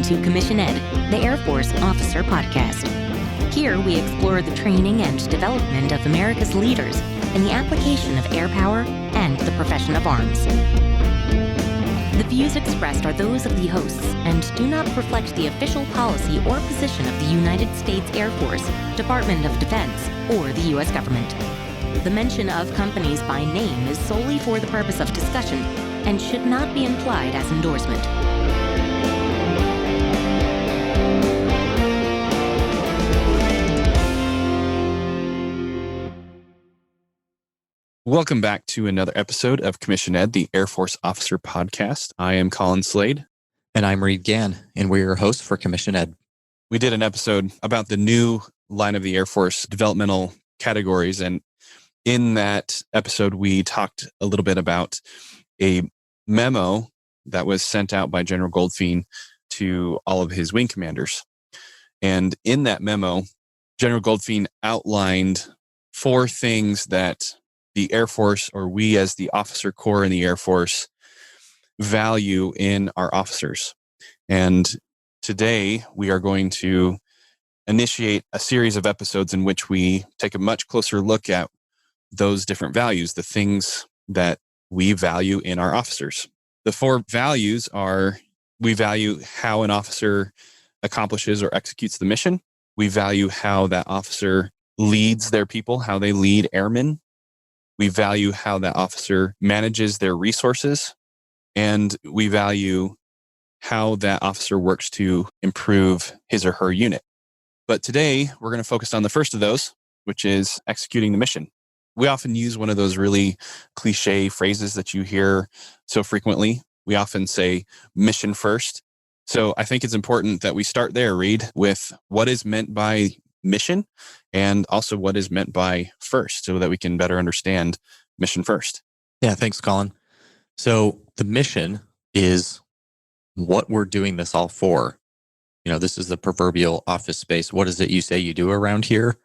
to Commission Ed, the Air Force Officer Podcast. Here we explore the training and development of America's leaders and the application of air power and the profession of arms. The views expressed are those of the hosts and do not reflect the official policy or position of the United States Air Force, Department of Defense, or the U.S. government. The mention of companies by name is solely for the purpose of discussion and should not be implied as endorsement. Welcome back to another episode of Commission Ed, the Air Force Officer Podcast. I am Colin Slade. And I'm Reed Gann, and we're your hosts for Commission Ed. We did an episode about the new line of the Air Force developmental categories. And in that episode, we talked a little bit about a memo that was sent out by General Goldfein to all of his wing commanders. And in that memo, General Goldfein outlined 4 things that the Air Force, or we as the officer corps in the Air Force, value in our officers. And today we are going to initiate a series of episodes in which we take a much closer look at those different values, the things that we value in our officers. The 4 values are: we value how an officer accomplishes or executes the mission. We value how that officer leads their people, how they lead airmen. We value how that officer manages their resources, and we value how that officer works to improve his or her unit. But today, we're going to focus on the first of those, which is executing the mission. We often use one of those really cliche phrases that you hear so frequently. We often say mission first. So I think it's important that we start there, Reed, with what is meant by mission and also what is meant by first, so that we can better understand mission first. Yeah, thanks, Colin. So the mission is what we're doing this all for. You know, this is the proverbial office space. What is it you say you do around here?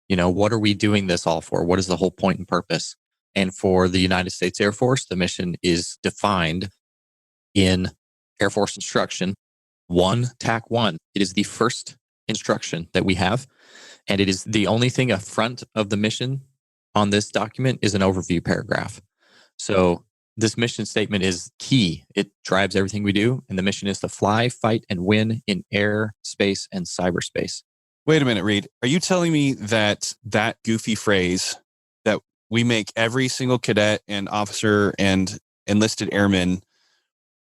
You know, what are we doing this all for? What is the whole point and purpose? And for the United States Air Force, the mission is defined in Air Force Instruction 1, TAC 1. It is the first instruction that we have. And it is the only thing up front of the mission on this document is an overview paragraph. So this mission statement is key. It drives everything we do. And the mission is to fly, fight, and win in air, space, and cyberspace. Wait a minute, Reed. Are you telling me that that goofy phrase that we make every single cadet and officer and enlisted airman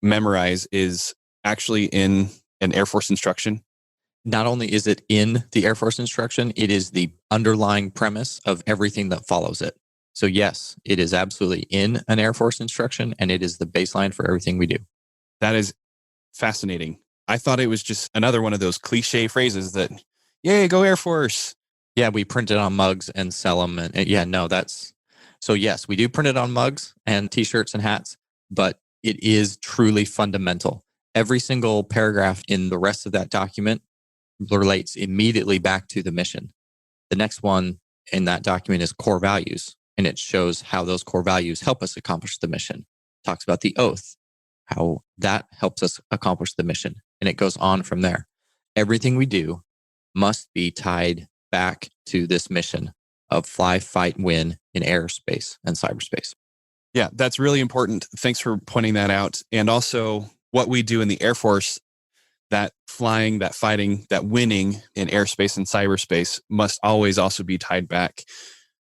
memorize is actually in an Air Force instruction? Not only is it in the Air Force instruction, it is the underlying premise of everything that follows it. So yes, it is absolutely in an Air Force instruction, and it is the baseline for everything we do. That is fascinating. I thought it was just another one of those cliche phrases that, yay, go Air Force. Yeah, we print it on mugs and sell them. And yeah, no, so yes, we do print it on mugs and t-shirts and hats, but it is truly fundamental. Every single paragraph in the rest of that document relates immediately back to the mission. The next one in that document is core values, and it shows how those core values help us accomplish the mission. It talks about the oath, how that helps us accomplish the mission, and it goes on from there. Everything we do must be tied back to this mission of fly, fight, win in airspace and cyberspace. Yeah, that's really important. Thanks for pointing that out. And also what we do in the Air Force, that flying, that fighting, that winning in airspace and cyberspace must always also be tied back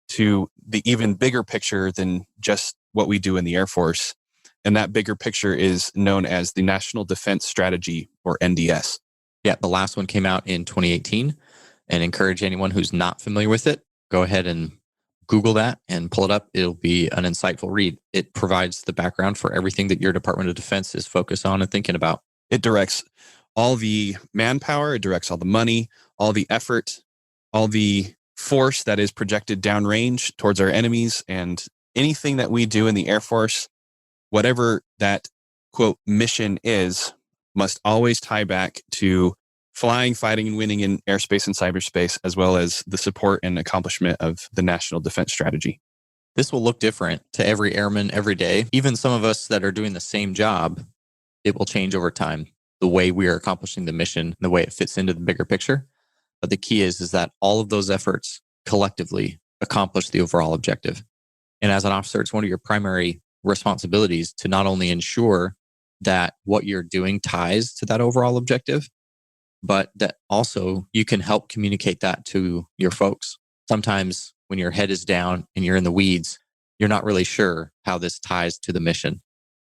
to the even bigger picture than just what we do in the Air Force. And that bigger picture is known as the National Defense Strategy, or NDS. Yeah, the last one came out in 2018, and encourage anyone who's not familiar with it, go ahead and Google that and pull it up. It'll be an insightful read. It provides the background for everything that your Department of Defense is focused on and thinking about. It directs all the manpower, it directs all the money, all the effort, all the force that is projected downrange towards our enemies, and anything that we do in the Air Force, whatever that, quote, mission is, must always tie back to flying, fighting, and winning in airspace and cyberspace, as well as the support and accomplishment of the National Defense Strategy. This will look different to every airman every day. Even some of us that are doing the same job, it will change over time. the way we are accomplishing the mission, the way it fits into the bigger picture. But the key is that all of those efforts collectively accomplish the overall objective. And as an officer, it's one of your primary responsibilities to not only ensure that what you're doing ties to that overall objective, but that also you can help communicate that to your folks. Sometimes when your head is down and you're in the weeds, you're not really sure how this ties to the mission.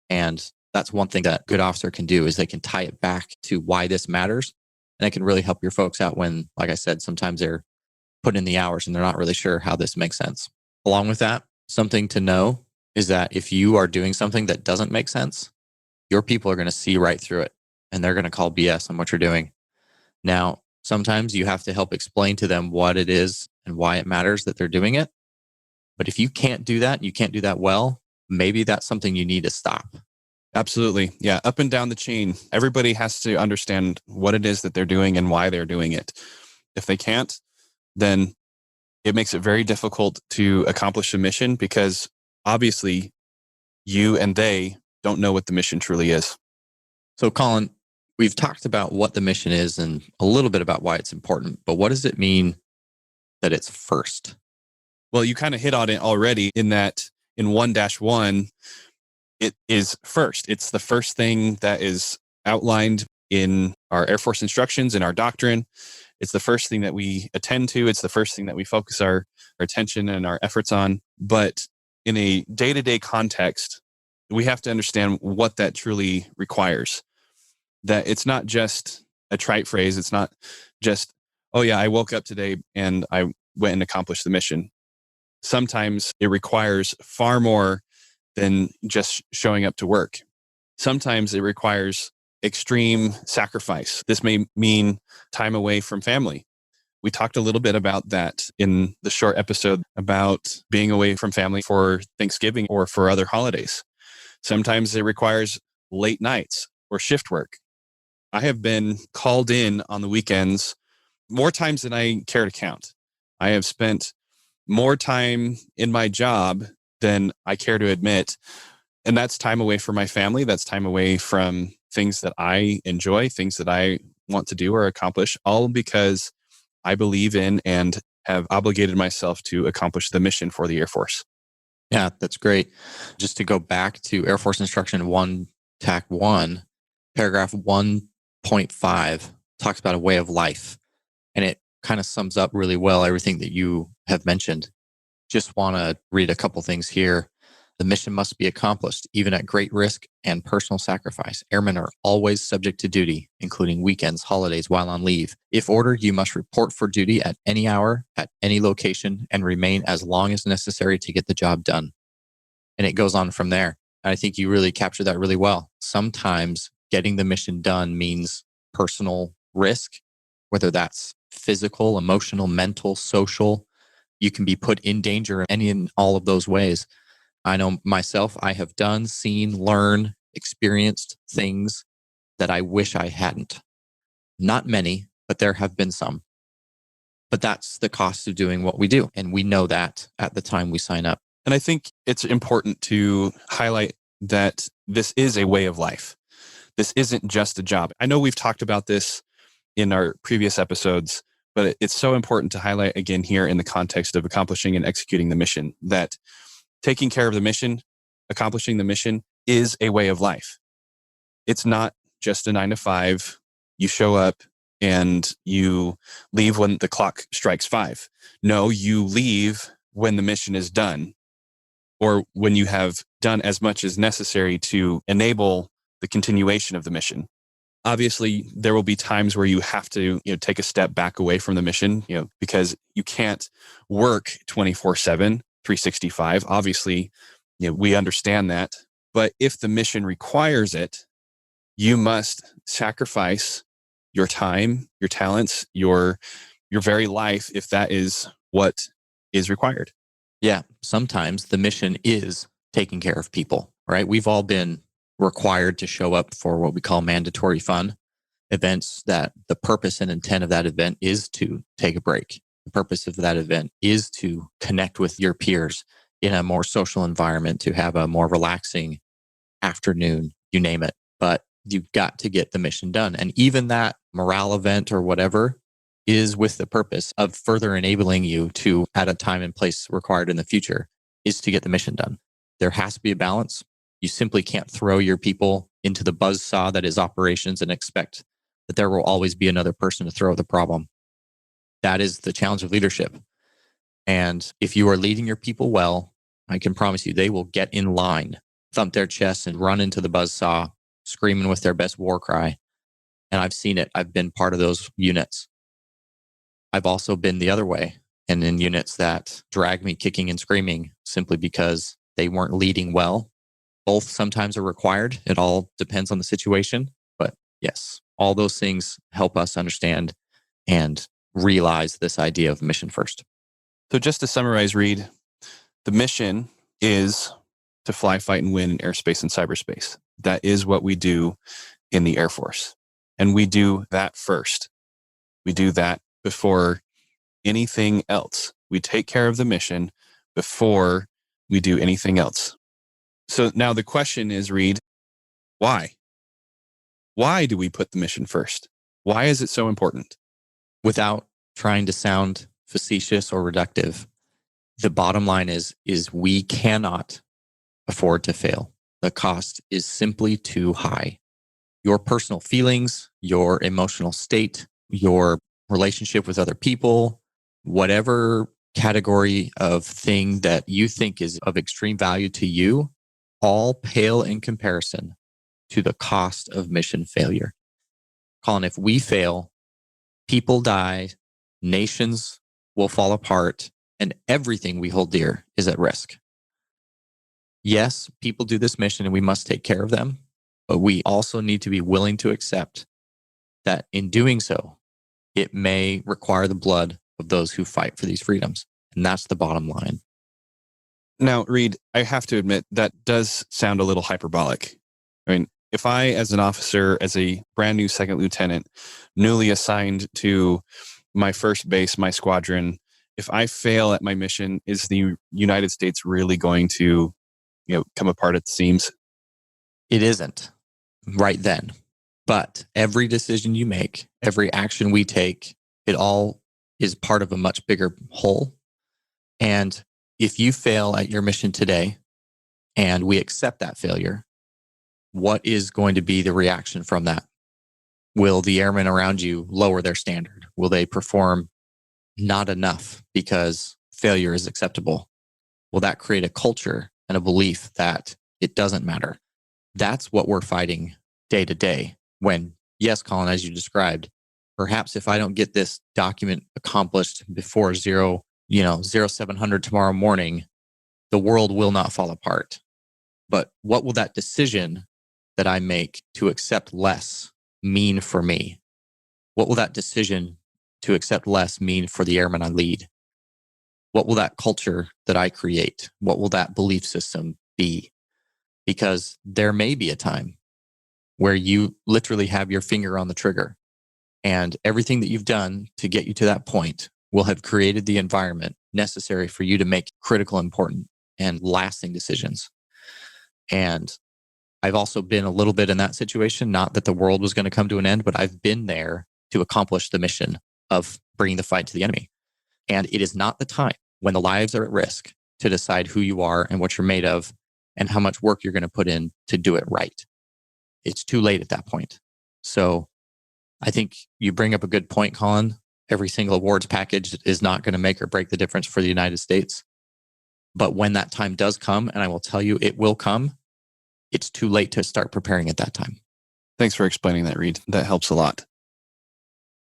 And that's one thing that a good officer can do is they can tie it back to why this matters. And it can really help your folks out when, like I said, sometimes they're putting in the hours and they're not really sure how this makes sense. Along with that, something to know is that if you are doing something that doesn't make sense, your people are going to see right through it and they're going to call BS on what you're doing. Now, sometimes you have to help explain to them what it is and why it matters that they're doing it. But if you can't do that, you can't do that well, maybe that's something you need to stop. Absolutely. Yeah. Up and down the chain, everybody has to understand what it is that they're doing and why they're doing it. If they can't, then it makes it very difficult to accomplish a mission because obviously you and they don't know what the mission truly is. So, Colin, we've talked about what the mission is and a little bit about why it's important, but what does it mean that it's first? Well, you kind of hit on it already in that in 1-1, it is first. It's the first thing that is outlined in our Air Force instructions, in our doctrine. It's the first thing that we attend to. It's the first thing that we focus our attention and our efforts on. But in a day-to-day context, we have to understand what that truly requires. That it's not just a trite phrase. It's not just, oh yeah, I woke up today and I went and accomplished the mission. Sometimes it requires far more than just showing up to work. Sometimes it requires extreme sacrifice. This may mean time away from family. We talked a little bit about that in the short episode about being away from family for Thanksgiving or for other holidays. Sometimes it requires late nights or shift work. I have been called in on the weekends more times than I care to count. I have spent more time in my job than I care to admit. And that's time away from my family. That's time away from things that I enjoy, things that I want to do or accomplish, all because I believe in and have obligated myself to accomplish the mission for the Air Force. Yeah, that's great. Just to go back to Air Force Instruction 1, TAC 1, paragraph 1.5 talks about a way of life. And it kind of sums up really well everything that you have mentioned. Just want to read a couple things here. The mission must be accomplished, even at great risk and personal sacrifice. Airmen are always subject to duty, including weekends, holidays, while on leave. If ordered, you must report for duty at any hour, at any location, and remain as long as necessary to get the job done. And it goes on from there. And I think you really captured that really well. Sometimes getting the mission done means personal risk, whether that's physical, emotional, mental, social. You can be put in danger in all of those ways. I know myself, I have done, seen, learned, experienced things that I wish I hadn't. Not many, but there have been some. But that's the cost of doing what we do. And we know that at the time we sign up. And I think it's important to highlight that this is a way of life. This isn't just a job. I know we've talked about this in our previous episodes, but it's so important to highlight again here in the context of accomplishing and executing the mission, that taking care of the mission, accomplishing the mission is a way of life. It's not just a 9 to 5. You show up and you leave when the clock strikes 5. No, you leave when the mission is done or when you have done as much as necessary to enable the continuation of the mission. Obviously, there will be times where you have to, take a step back away from the mission, because you can't work 24/7, 365. Obviously, we understand that. But if the mission requires it, you must sacrifice your time, your talents, your very life, if that is what is required. Yeah, sometimes the mission is taking care of people, right? We've all been required to show up for what we call mandatory fun events, that the purpose and intent of that event is to take a break. The purpose of that event is to connect with your peers in a more social environment, to have a more relaxing afternoon, you name it. But You've got to get the mission done. And even that morale event or whatever is with the purpose of further enabling you to, at a time and place required in the future, is to get the mission done. There has to be a balance. You simply can't throw your people into the buzzsaw that is operations and expect that there will always be another person to throw the problem. That is the challenge of leadership. And if you are leading your people well, I can promise you they will get in line, thump their chests and run into the buzzsaw, screaming with their best war cry. And I've seen it. I've been part of those units. I've also been the other way and in units that drag me kicking and screaming simply because they weren't leading well. Both sometimes are required. It all depends on the situation. But yes, all those things help us understand and realize this idea of mission first. So just to summarize, Reed, the mission is to fly, fight, and win in airspace and cyberspace. That is what we do in the Air Force. And we do that first. We do that before anything else. We take care of the mission before we do anything else. So now the question is, Reed, why? Why do we put the mission first? Why is it so important? Without trying to sound facetious or reductive, the bottom line is we cannot afford to fail. The cost is simply too high. Your personal feelings, your emotional state, your relationship with other people, whatever category of thing that you think is of extreme value to you, all pale in comparison to the cost of mission failure. Colin, if we fail, people die, nations will fall apart, and everything we hold dear is at risk. Yes, people do this mission and we must take care of them, but we also need to be willing to accept that in doing so, it may require the blood of those who fight for these freedoms. And that's the bottom line. Now, Reed, I have to admit that does sound a little hyperbolic. I mean, if I, as an officer, as a brand new second lieutenant, newly assigned to my first base, my squadron, if I fail at my mission, is the United States really going to, come apart at the seams? It isn't right then. But every decision you make, every action we take, it all is part of a much bigger whole. And if you fail at your mission today and we accept that failure, what is going to be the reaction from that? Will the airmen around you lower their standard? Will they perform not enough because failure is acceptable? Will that create a culture and a belief that it doesn't matter? That's what we're fighting day to day. When, yes, Colin, as you described, perhaps if I don't get this document accomplished before 0700 tomorrow morning, the world will not fall apart. But what will that decision that I make to accept less mean for me? What will that decision to accept less mean for the airmen I lead? What will that culture that I create? What will that belief system be? Because there may be a time where you literally have your finger on the trigger and everything that you've done to get you to that point will have created the environment necessary for you to make critical, important, and lasting decisions. And I've also been a little bit in that situation, not that the world was going to come to an end, but I've been there to accomplish the mission of bringing the fight to the enemy. And it is not the time when the lives are at risk to decide who you are and what you're made of and how much work you're going to put in to do it right. It's too late at that point. So I think you bring up a good point, Colin. Every single awards package is not going to make or break the difference for the United States. But when that time does come, and I will tell you it will come, it's too late to start preparing at that time. Thanks for explaining that, Reed. That helps a lot.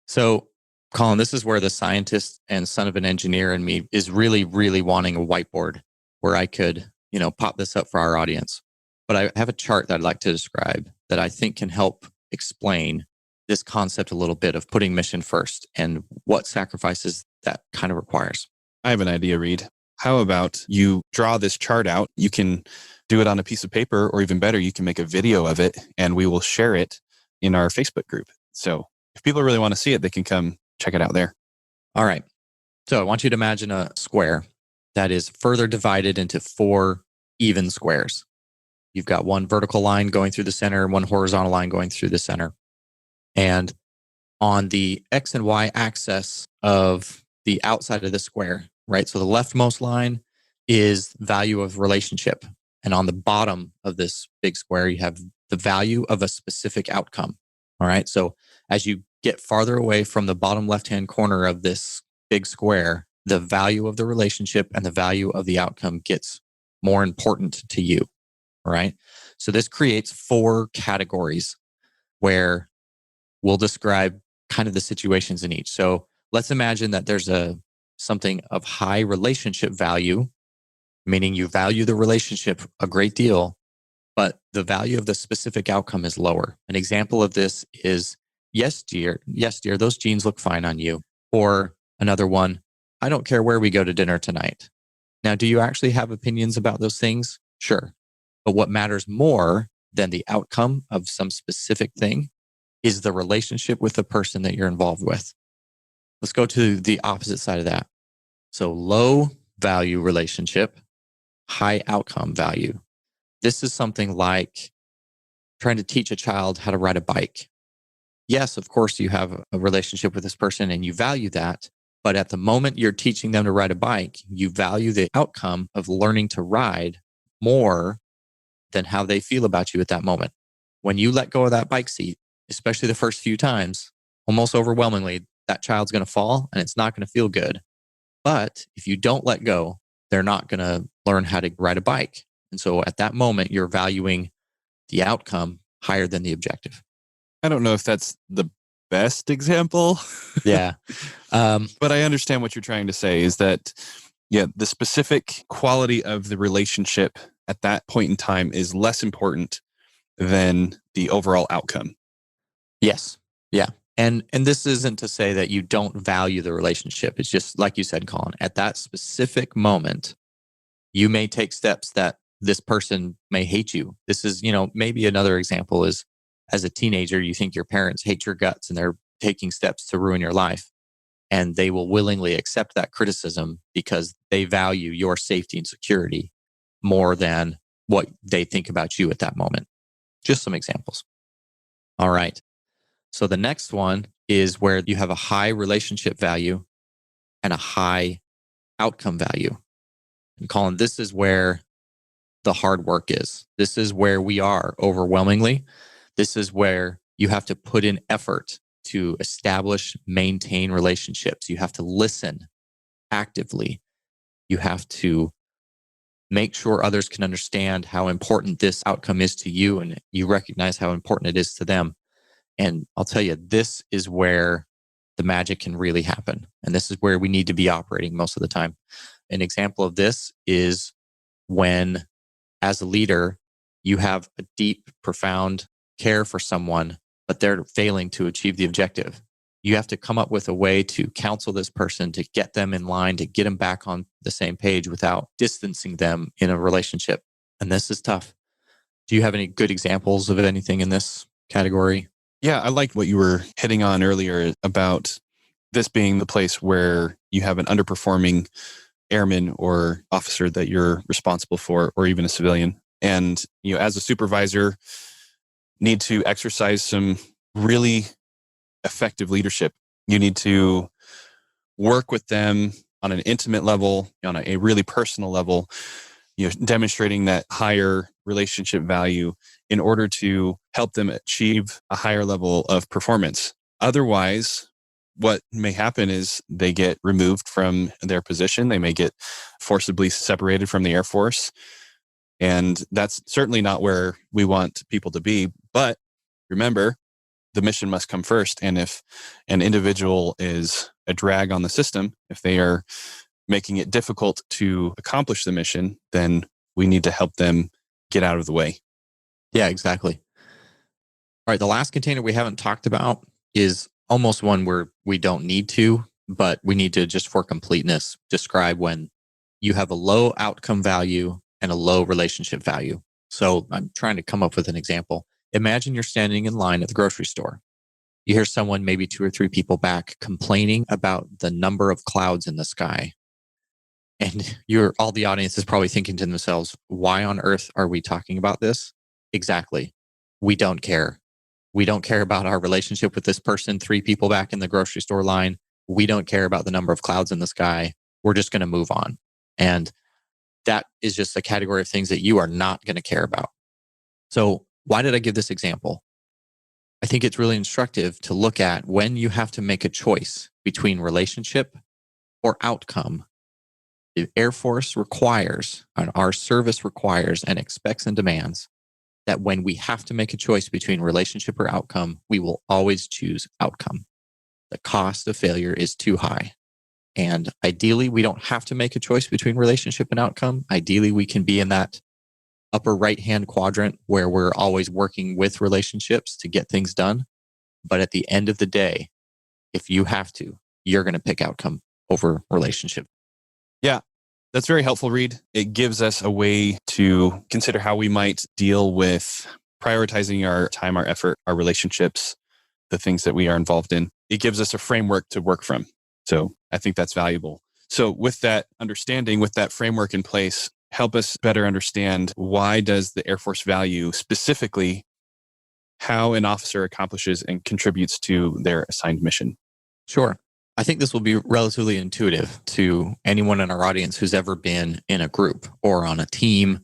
So, Colin, this is where the scientist and son of an engineer in me is really, really wanting a whiteboard where I could, pop this up for our audience. But I have a chart that I'd like to describe that I think can help explain this concept a little bit of putting mission first and what sacrifices that kind of requires. I have an idea, Reed. How about you draw this chart out? You can do it on a piece of paper, or even better, you can make a video of it and we will share it in our Facebook group. So if people really want to see it, they can come check it out there. All right. So I want you to imagine a square that is further divided into 4 even squares. You've got one vertical line going through the center, one horizontal line going through the center. And on the X and Y axis of the outside of the square, right? So the leftmost line is value of relationship. And on the bottom of this big square, you have the value of a specific outcome. All right. So as you get farther away from the bottom left-hand corner of this big square, the value of the relationship and the value of the outcome gets more important to you. All right. So this creates 4 categories where we'll describe kind of the situations in each. So let's imagine that there's something of high relationship value, meaning you value the relationship a great deal, but the value of the specific outcome is lower. An example of this is, yes, dear, those jeans look fine on you. Or another one, I don't care where we go to dinner tonight. Now, do you actually have opinions about those things? Sure. But what matters more than the outcome of some specific thing is the relationship with the person that you're involved with. Let's go to the opposite side of that. So low value relationship, high outcome value. This is something like trying to teach a child how to ride a bike. Yes, of course, you have a relationship with this person and you value that. But at the moment you're teaching them to ride a bike, you value the outcome of learning to ride more than how they feel about you at that moment. When you let go of that bike seat, especially the first few times, almost overwhelmingly, that child's going to fall and it's not going to feel good. But if you don't let go, they're not going to learn how to ride a bike. And so at that moment, you're valuing the outcome higher than the objective. I don't know if that's the best example. Yeah. But I understand what you're trying to say is that, yeah, the specific quality of the relationship at that point in time is less important than the overall outcome. Yes. Yeah. And this isn't to say that you don't value the relationship. It's just like you said, Colin, at that specific moment, you may take steps that this person may hate you. This is, maybe another example is as a teenager, you think your parents hate your guts and they're taking steps to ruin your life. And they will willingly accept that criticism because they value your safety and security more than what they think about you at that moment. Just some examples. All right. So the next one is where you have a high relationship value and a high outcome value. And Colin, this is where the hard work is. This is where we are overwhelmingly. This is where you have to put in effort to establish, maintain relationships. You have to listen actively. You have to make sure others can understand how important this outcome is to you and you recognize how important it is to them. And I'll tell you, this is where the magic can really happen. And this is where we need to be operating most of the time. An example of this is when, as a leader, you have a deep, profound care for someone, but they're failing to achieve the objective. You have to come up with a way to counsel this person, to get them in line, to get them back on the same page without distancing them in a relationship. And this is tough. Do you have any good examples of anything in this category? Yeah, I liked what you were hitting on earlier about this being the place where you have an underperforming airman or officer that you're responsible for, or even a civilian. And as a supervisor, need to exercise some really effective leadership. You need to work with them on an intimate level, on a really personal level, demonstrating that higher relationship value in order to help them achieve a higher level of performance. Otherwise, what may happen is they get removed from their position. They may get forcibly separated from the Air Force. And that's certainly not where we want people to be. But remember, the mission must come first. And if an individual is a drag on the system, if they are making it difficult to accomplish the mission, then we need to help them get out of the way. Yeah, exactly. All right. The last container we haven't talked about is almost one where we don't need to, but we need to, just for completeness, describe when you have a low outcome value and a low relationship value. So I'm trying to come up with an example. Imagine you're standing in line at the grocery store. You hear someone, maybe 2 or 3 people back, complaining about the number of clouds in the sky. And all the audience is probably thinking to themselves, why on earth are we talking about this? Exactly. We don't care. We don't care about our relationship with this person, 3 people back in the grocery store line. We don't care about the number of clouds in the sky. We're just going to move on. And that is just a category of things that you are not going to care about. So why did I give this example? I think it's really instructive to look at when you have to make a choice between relationship or outcome. The Air Force requires, and our service requires and expects and demands that when we have to make a choice between relationship or outcome, we will always choose outcome. The cost of failure is too high. And ideally, we don't have to make a choice between relationship and outcome. Ideally, we can be in that upper right-hand quadrant where we're always working with relationships to get things done. But at the end of the day, if you have to, you're going to pick outcome over relationship. Yeah, that's very helpful, Reed. It gives us a way to consider how we might deal with prioritizing our time, our effort, our relationships, the things that we are involved in. It gives us a framework to work from. So I think that's valuable. So with that understanding, with that framework in place, help us better understand, why does the Air Force value specifically how an officer accomplishes and contributes to their assigned mission? Sure. I think this will be relatively intuitive to anyone in our audience who's ever been in a group or on a team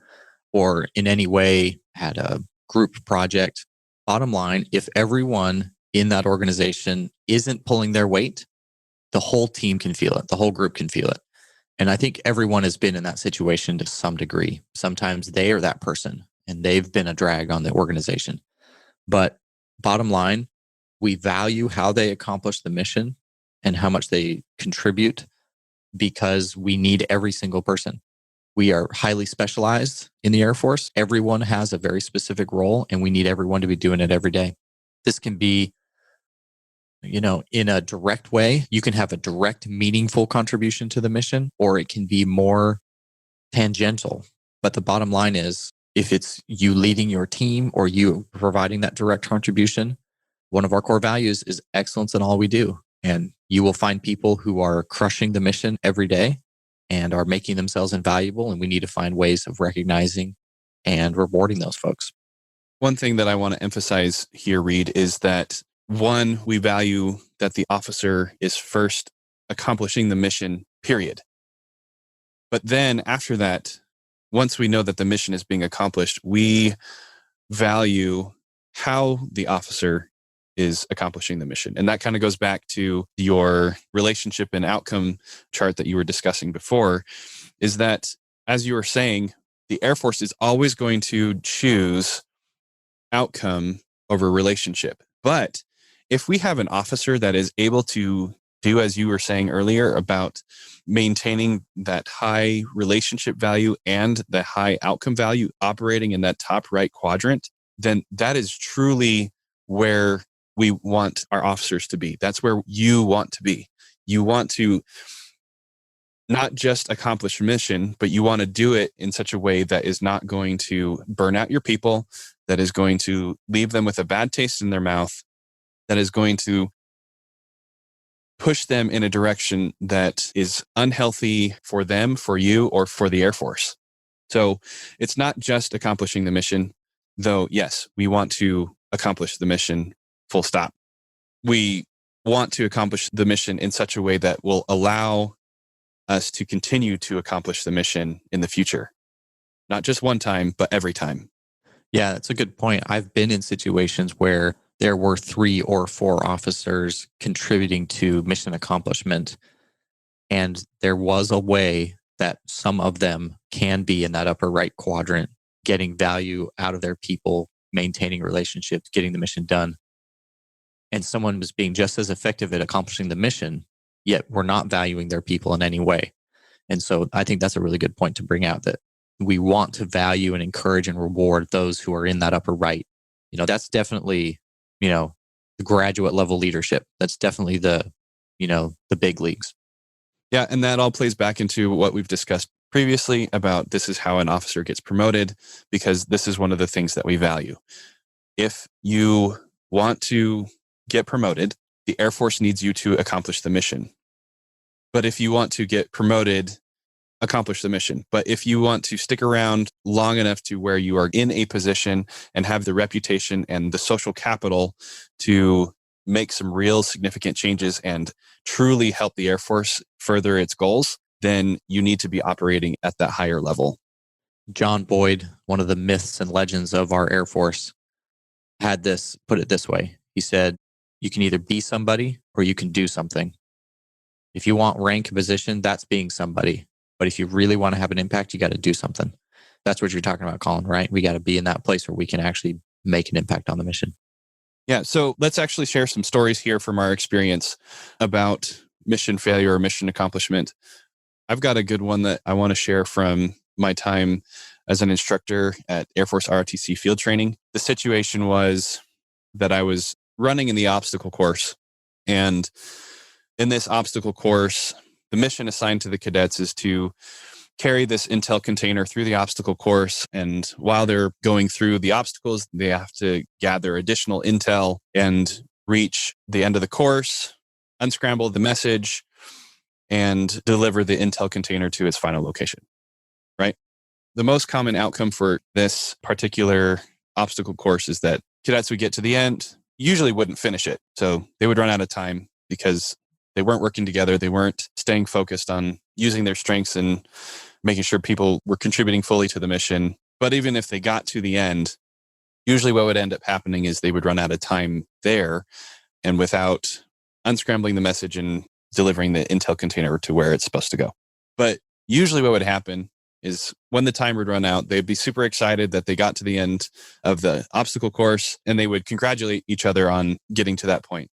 or in any way had a group project. Bottom line, if everyone in that organization isn't pulling their weight, the whole team can feel it. The whole group can feel it. And I think everyone has been in that situation to some degree. Sometimes they are that person and they've been a drag on the organization. But bottom line, we value how they accomplish the mission and how much they contribute because we need every single person. We are highly specialized in the Air Force. Everyone has a very specific role and we need everyone to be doing it every day. This can be, in a direct way. You can have a direct, meaningful contribution to the mission, or it can be more tangential. But the bottom line is, if it's you leading your team or you providing that direct contribution, one of our core values is excellence in all we do. And you will find people who are crushing the mission every day and are making themselves invaluable. And we need to find ways of recognizing and rewarding those folks. One thing that I want to emphasize here, Reed, is that one, we value that the officer is first accomplishing the mission, period. But then after that, once we know that the mission is being accomplished, we value how the officer is accomplishing the mission. And that kind of goes back to your relationship and outcome chart that you were discussing before, is that, as you were saying, the Air Force is always going to choose outcome over relationship. But if we have an officer that is able to do, as you were saying earlier, about maintaining that high relationship value and the high outcome value operating in that top right quadrant, then that is truly where we want our officers to be. That's where you want to be. You want to not just accomplish mission, but you want to do it in such a way that is not going to burn out your people, that is going to leave them with a bad taste in their mouth, that is going to push them in a direction that is unhealthy for them, for you, or for the Air Force. So it's not just accomplishing the mission, though, yes, we want to accomplish the mission, full stop. We want to accomplish the mission in such a way that will allow us to continue to accomplish the mission in the future. Not just one time, but every time. Yeah, that's a good point. I've been in situations where there were 3 or 4 officers contributing to mission accomplishment. And there was a way that some of them can be in that upper right quadrant, getting value out of their people, maintaining relationships, getting the mission done. And someone was being just as effective at accomplishing the mission, yet we're not valuing their people in any way. And so I think that's a really good point to bring out, that we want to value and encourage and reward those who are in that upper right. That's definitely, the graduate level leadership. That's definitely the big leagues. Yeah. And that all plays back into what we've discussed previously about this is how an officer gets promoted, because this is one of the things that we value. If you want to get promoted, the Air Force needs you to accomplish the mission. But if you want to get promoted accomplish the mission. But if you want to stick around long enough to where you are in a position and have the reputation and the social capital to make some real significant changes and truly help the Air Force further its goals, then you need to be operating at that higher level. John Boyd, one of the myths and legends of our Air Force, put it this way. He said, you can either be somebody or you can do something. If you want rank and position, that's being somebody. But if you really want to have an impact, you got to do something. That's what you're talking about, Colin, right? We got to be in that place where we can actually make an impact on the mission. Yeah. So let's actually share some stories here from our experience about mission failure or mission accomplishment. I've got a good one that I want to share from my time as an instructor at Air Force ROTC field training. The situation was that I was running in the obstacle course. And in this obstacle course, the mission assigned to the cadets is to carry this intel container through the obstacle course. And while they're going through the obstacles, they have to gather additional intel and reach the end of the course, unscramble the message, and deliver the intel container to its final location, right? The most common outcome for this particular obstacle course is that cadets would get to the end, usually wouldn't finish it. So they would run out of time because they weren't working together. They weren't staying focused on using their strengths and making sure people were contributing fully to the mission. But even if they got to the end, usually what would end up happening is they would run out of time there, and without unscrambling the message and delivering the intel container to where it's supposed to go. But usually what would happen is when the time would run out, they'd be super excited that they got to the end of the obstacle course, and they would congratulate each other on getting to that point.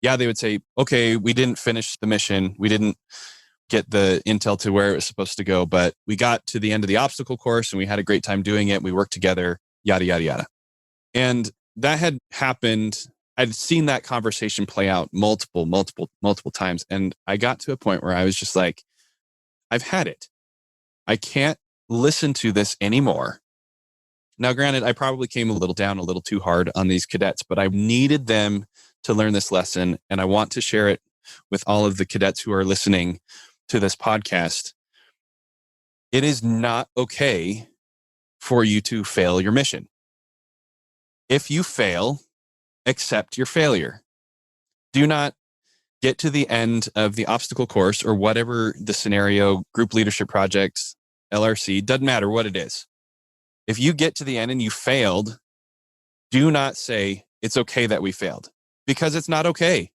Yeah, they would say, okay, we didn't finish the mission. We didn't get the intel to where it was supposed to go, but we got to the end of the obstacle course and we had a great time doing it. We worked together, yada, yada, yada. And that had happened. I'd seen that conversation play out multiple times. And I got to a point where I was just like, I've had it. I can't listen to this anymore. Now, granted, I probably came a little too hard on these cadets, but I needed them to learn this lesson. And I want to share it with all of the cadets who are listening to this podcast. It is not okay for you to fail your mission. If you fail, accept your failure. Do not get to the end of the obstacle course or whatever the scenario, group leadership project, LRC, doesn't matter what it is. If you get to the end and you failed, do not say it's okay that we failed, because it's not okay.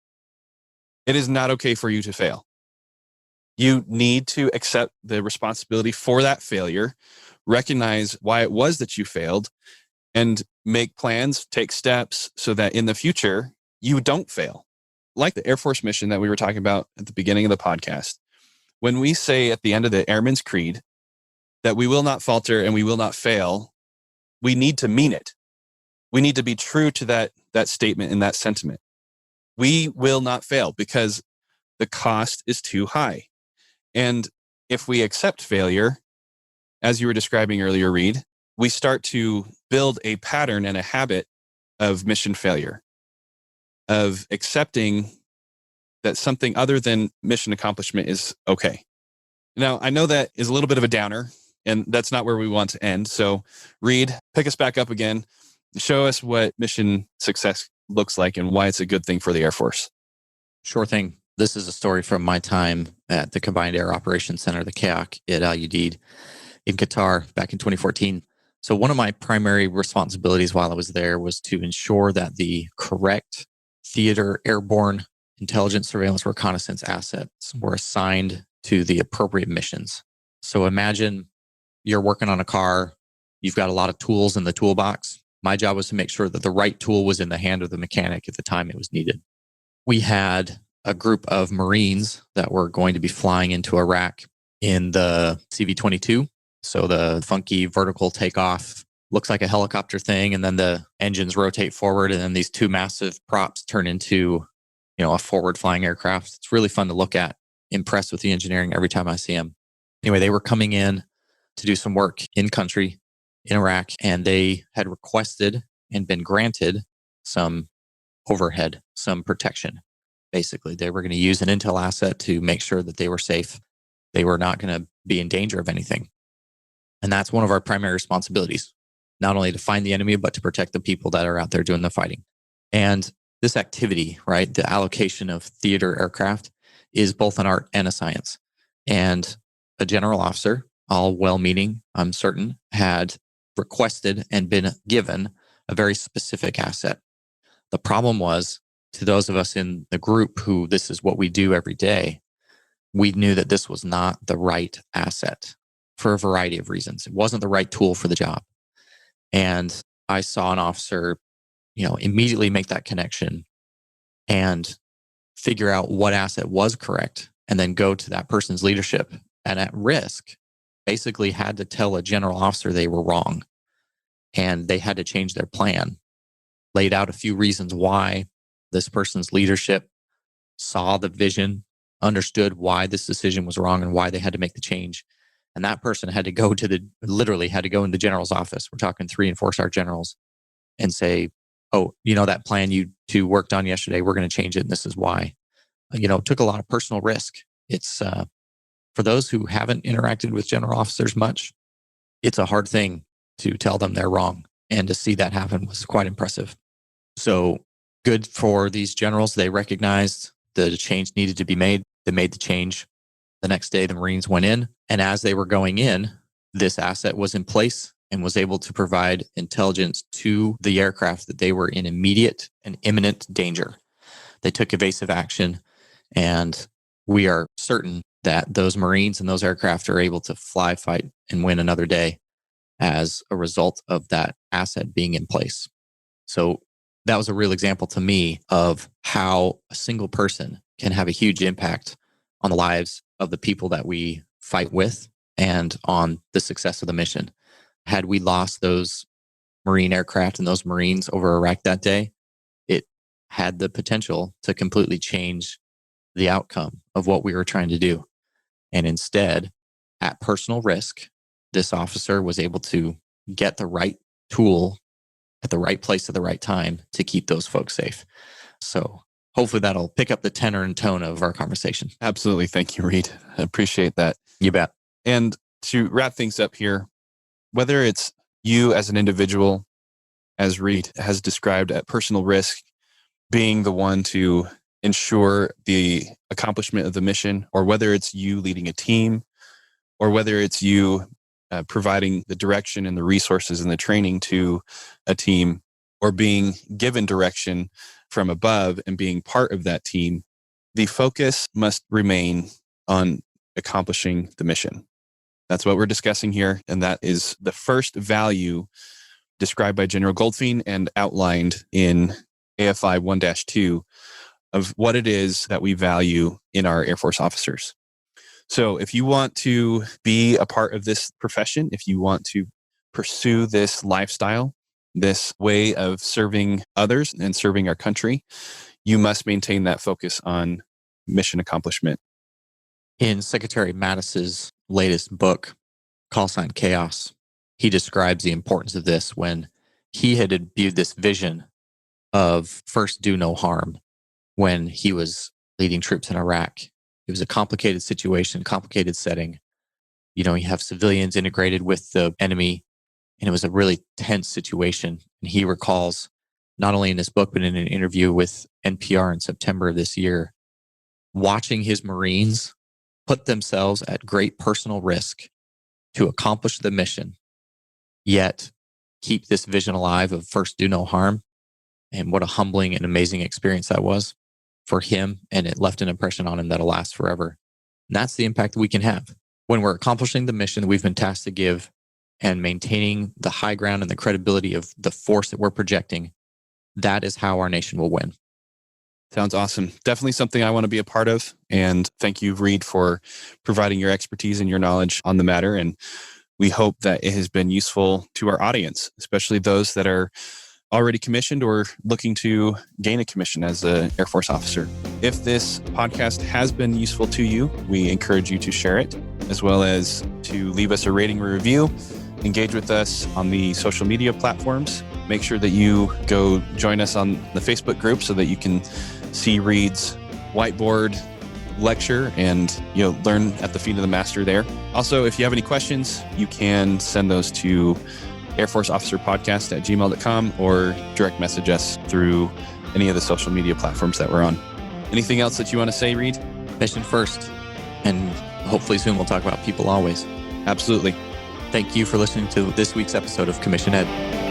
It is not okay for you to fail. You need to accept the responsibility for that failure, recognize why it was that you failed, and make plans, take steps so that in the future, you don't fail. Like the Air Force mission that we were talking about at the beginning of the podcast, when we say at the end of the Airman's Creed that we will not falter and we will not fail, we need to mean it. We need to be true to that statement and that sentiment. We will not fail because the cost is too high. And if we accept failure, as you were describing earlier, Reed, we start to build a pattern and a habit of mission failure, of accepting that something other than mission accomplishment is okay. Now, I know that is a little bit of a downer, and that's not where we want to end. So, Reed, pick us back up again. Show us what mission success looks like and why it's a good thing for the Air Force. Sure thing. This is a story from my time at the Combined Air Operations Center, the CAOC at Al Udeid in Qatar back in 2014. So one of my primary responsibilities while I was there was to ensure that the correct theater airborne intelligence, surveillance, reconnaissance assets were assigned to the appropriate missions. So imagine you're working on a car, you've got a lot of tools in the toolbox. My job was to make sure that the right tool was in the hand of the mechanic at the time it was needed. We had a group of Marines that were going to be flying into Iraq in the CV-22. So the funky vertical takeoff looks like a helicopter thing, and then the engines rotate forward, and then these two massive props turn into, a forward flying aircraft. It's really fun to look at. Impressed with the engineering every time I see them. Anyway, they were coming in to do some work in country in Iraq, and they had requested and been granted some overhead, some protection. Basically, they were going to use an intel asset to make sure that they were safe. They were not going to be in danger of anything. And that's one of our primary responsibilities, not only to find the enemy, but to protect the people that are out there doing the fighting. And this activity, right, the allocation of theater aircraft is both an art and a science. And a general officer, all well-meaning, I'm certain, had requested and been given a very specific asset. The problem was, to those of us in the group who this is what we do every day, we knew that this was not the right asset for a variety of reasons. It wasn't the right tool for the job. And I saw an officer, immediately make that connection and figure out what asset was correct, and then go to that person's leadership and at risk basically had to tell a general officer they were wrong and they had to change their plan. Laid out a few reasons why this person's leadership saw the vision, understood why this decision was wrong and why they had to make the change. And that person had to go literally had to go in the general's office. We're talking 3 and 4-star generals, and say, oh, that plan you two worked on yesterday, we're going to change it. And this is why. It took a lot of personal risk. It's for those who haven't interacted with general officers much, it's a hard thing to tell them they're wrong. And to see that happen was quite impressive. So good for these generals. They recognized the change needed to be made. They made the change. The next day, the Marines went in. And as they were going in, this asset was in place and was able to provide intelligence to the aircraft that they were in immediate and imminent danger. They took evasive action, and we are certain that those Marines and those aircraft are able to fly, fight, and win another day as a result of that asset being in place. So that was a real example to me of how a single person can have a huge impact on the lives of the people that we fight with and on the success of the mission. Had we lost those Marine aircraft and those Marines over Iraq that day, it had the potential to completely change the outcome of what we were trying to do. And instead, at personal risk, this officer was able to get the right tool at the right place at the right time to keep those folks safe. So hopefully that'll pick up the tenor and tone of our conversation. Absolutely. Thank you, Reed. I appreciate that. You bet. And to wrap things up here, whether it's you as an individual, as Reed has described, at personal risk, being the one to ensure the accomplishment of the mission, or whether it's you leading a team, or whether it's you providing the direction and the resources and the training to a team, or being given direction from above and being part of that team, the focus must remain on accomplishing the mission. That's what we're discussing here. And that is the first value described by General Goldfein and outlined in AFI 1-2 of what it is that we value in our Air Force officers. So if you want to be a part of this profession, if you want to pursue this lifestyle, this way of serving others and serving our country, you must maintain that focus on mission accomplishment. In Secretary Mattis's latest book, Call Sign Chaos, he describes the importance of this when he had imbued this vision of first do no harm when he was leading troops in Iraq. It was a complicated situation, complicated setting. You have civilians integrated with the enemy, and it was a really tense situation. And he recalls, not only in his book, but in an interview with NPR in September of this year, watching his Marines put themselves at great personal risk to accomplish the mission, yet keep this vision alive of first do no harm. And what a humbling and amazing experience that was for him. And it left an impression on him that'll last forever. And that's the impact that we can have when we're accomplishing the mission that we've been tasked to give and maintaining the high ground and the credibility of the force that we're projecting. That is how our nation will win. Sounds awesome. Definitely something I want to be a part of. And thank you, Reed, for providing your expertise and your knowledge on the matter. And we hope that it has been useful to our audience, especially those that are already commissioned or looking to gain a commission as an Air Force officer. If this podcast has been useful to you, we encourage you to share it, as well as to leave us a rating or review. Engage with us on the social media platforms. Make sure that you go join us on the Facebook group so that you can see Reed's whiteboard lecture and learn at the feet of the master there. Also, if you have any questions, you can send those to airforceofficerpodcast@gmail.com or direct message us through any of the social media platforms that we're on. Anything else that you want to say, Reed? Mission first. And hopefully soon we'll talk about people always. Absolutely. Thank you for listening to this week's episode of Commission Ed.